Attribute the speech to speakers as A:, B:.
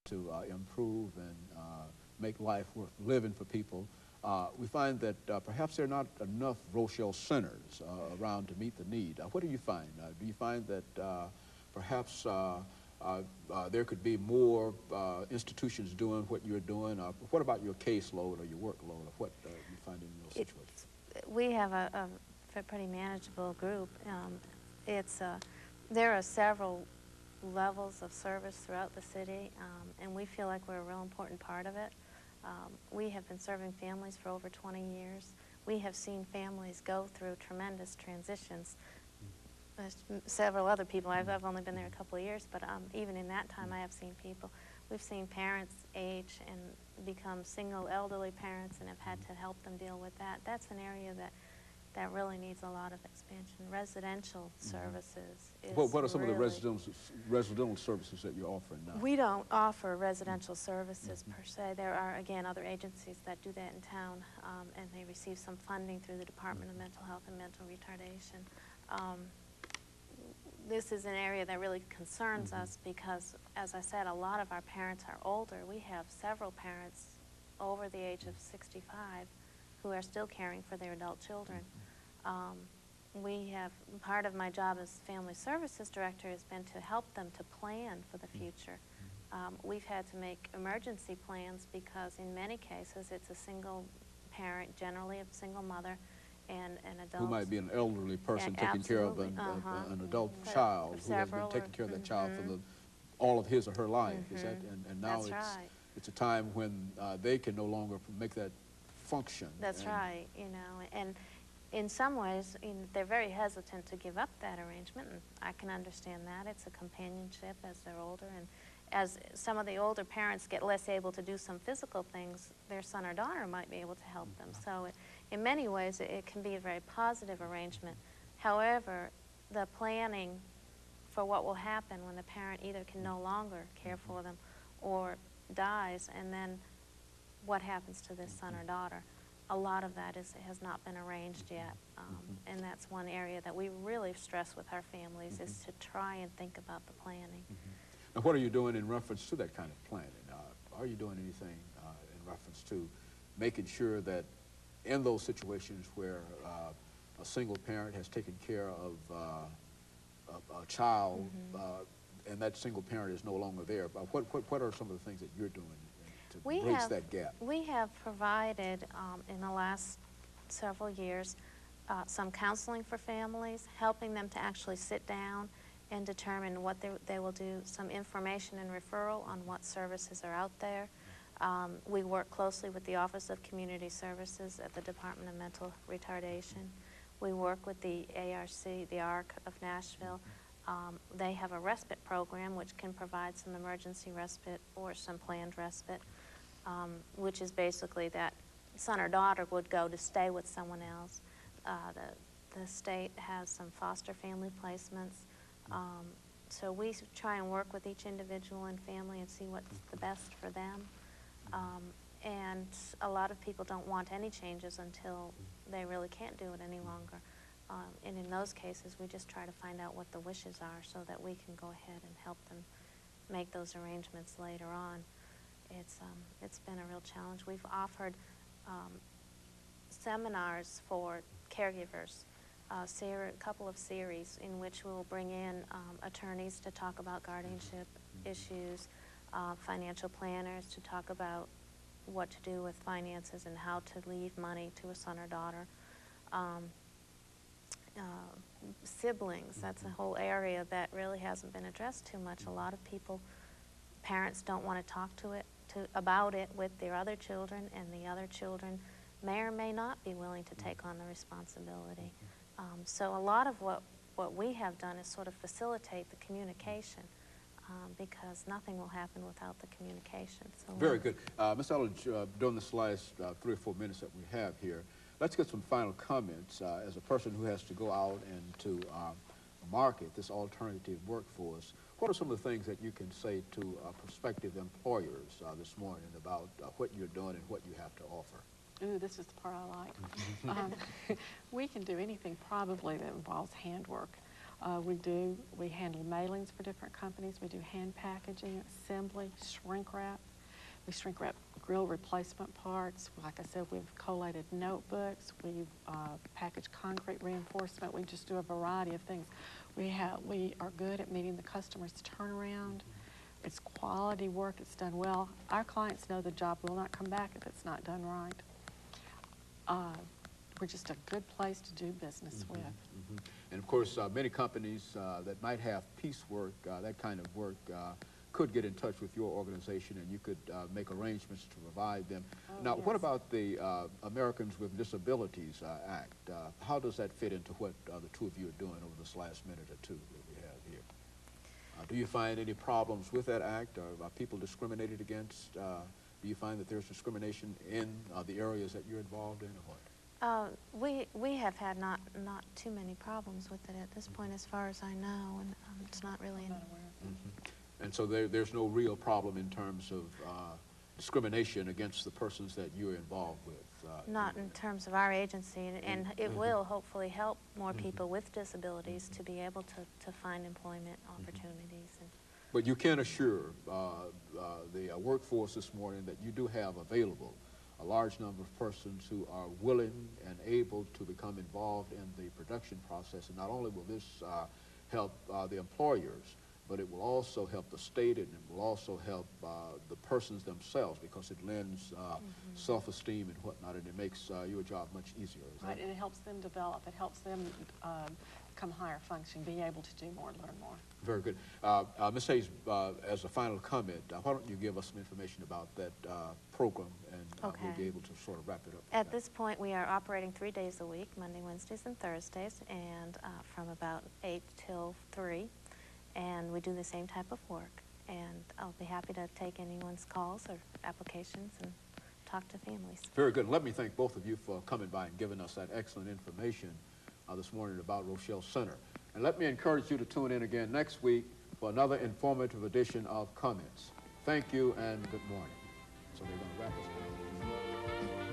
A: to improve and make life worth living for people, we find that perhaps there are not enough Rochelle centers around to meet the need. What do you find? Do you find that perhaps there could be more institutions doing what you're doing? What about your caseload or your workload, or what you find in those situations?
B: We have a pretty manageable group. There are several levels of service throughout the city, and we feel like we're a real important part of it. We have been serving families for over 20 years. We have seen families go through tremendous transitions. There's several other people. I've only been there a couple of years, but even in that time I have seen people. We've seen parents age and become single elderly parents and have had to help them deal with that. That's an area that really needs a lot of expansion. Residential services is
A: what are some of the residential services that you're offering now?
B: We don't offer residential services per se. There are, again, other agencies that do that in town, and they receive some funding through the Department of Mental Health and Mental Retardation. This is an area that really concerns us because, as I said, a lot of our parents are older. We have several parents over the age of 65 who are still caring for their adult children. Part of my job as Family Services Director has been to help them to plan for the future. We've had to make emergency plans because in many cases it's a single parent, generally a single mother, and an adult.
A: Who might be an elderly person taking care of an adult child who has been taking care of that child for all of his or her life. Is that, and now it's a time when they can no longer make that function.
B: That's right, you know, and in some ways, they're very hesitant to give up that arrangement, and I can understand that. It's a companionship as they're older, and as some of the older parents get less able to do some physical things, their son or daughter might be able to help them. So in many ways, it can be a very positive arrangement. However, the planning for what will happen when the parent either can no longer care for them or dies, and then what happens to this son or daughter. A lot of that has not been arranged yet, and that's one area that we really stress with our families is to try and think about the planning.
A: Now, what are you doing in reference to that kind of planning? Are you doing anything in reference to making sure that in those situations where a single parent has taken care of a child and that single parent is no longer there, what are some of the things that you're doing to bridge that gap?
B: We have provided in the last several years some counseling for families, helping them to actually sit down and determine what they will do, some information and referral on what services are out there. We work closely with the Office of Community Services at the Department of Mental Retardation. We work with the ARC, the ARC of Nashville. They have a respite program which can provide some emergency respite or some planned respite, which is basically that son or daughter would go to stay with someone else. The state has some foster family placements. So we try and work with each individual and family and see what's the best for them. And a lot of people don't want any changes until they really can't do it any longer. And in those cases, we just try to find out what the wishes are so that we can go ahead and help them make those arrangements later on. It's been a real challenge. We've offered seminars for caregivers, a couple of series in which we'll bring in attorneys to talk about guardianship issues, financial planners to talk about what to do with finances and how to leave money to a son or daughter. Siblings, that's a whole area that really hasn't been addressed too much. A lot of parents don't want to talk about it with their other children, and the other children may or may not be willing to take on the responsibility. So a lot of what we have done is sort of facilitate the communication, because nothing will happen without the communication. So
A: very good. Ms. LElledge, during this last 3 or 4 minutes that we have here, let's get some final comments. As a person who has to go out and to market this alternative workforce, what are some of the things that you can say to prospective employers this morning about what you're doing and what you have to offer?
C: Ooh, this is the part I like. We can do anything probably that involves handwork. We handle mailings for different companies. We do hand packaging, assembly, shrink wrap. We shrink wrap grill replacement parts. Like I said, we've collated notebooks. We've packaged concrete reinforcement. We just do a variety of things. We are good at meeting the customer's turnaround. It's quality work. It's done well. Our clients know the job will not come back if it's not done right. We're just a good place to do business with.
A: And of course, many companies that might have piecework, that kind of work, could get in touch with your organization, and you could make arrangements to provide them. Now,
C: yes.
A: What about the Americans with Disabilities Act? How does that fit into what the two of you are doing over this last minute or two that we have here? Do you find any problems with that act? Are people discriminated against? Do you find that there's discrimination in the areas that you're involved in, or what?
B: We have had not too many problems with it at this point, as far as I know, and it's not really.
A: And so there's no real problem in terms of discrimination against the persons that you're involved with?
B: Not in terms of our agency, and it will hopefully help more people with disabilities to be able to find employment opportunities.
A: But you can assure the workforce this morning that you do have available a large number of persons who are willing and able to become involved in the production process. And not only will this help the employers, but it will also help the state, and it will also help the persons themselves, because it lends self-esteem and whatnot, and it makes your job much easier.
C: Right, and it helps them develop. It helps them become higher functioning, be able to do more, learn more.
A: Very good. Ms. Hayes, as a final comment, why don't you give us some information about that program, and we'll be able to sort of wrap it up.
B: At this point, we are operating 3 days a week, Monday, Wednesdays, and Thursdays, and from about 8 till 3. And we do the same type of work. And I'll be happy to take anyone's calls or applications and talk to families.
A: Very good. Let me thank both of you for coming by and giving us that excellent information this morning about Rochelle Center. And let me encourage you to tune in again next week for another informative edition of Comments. Thank you and good morning. So they're going to wrap us up.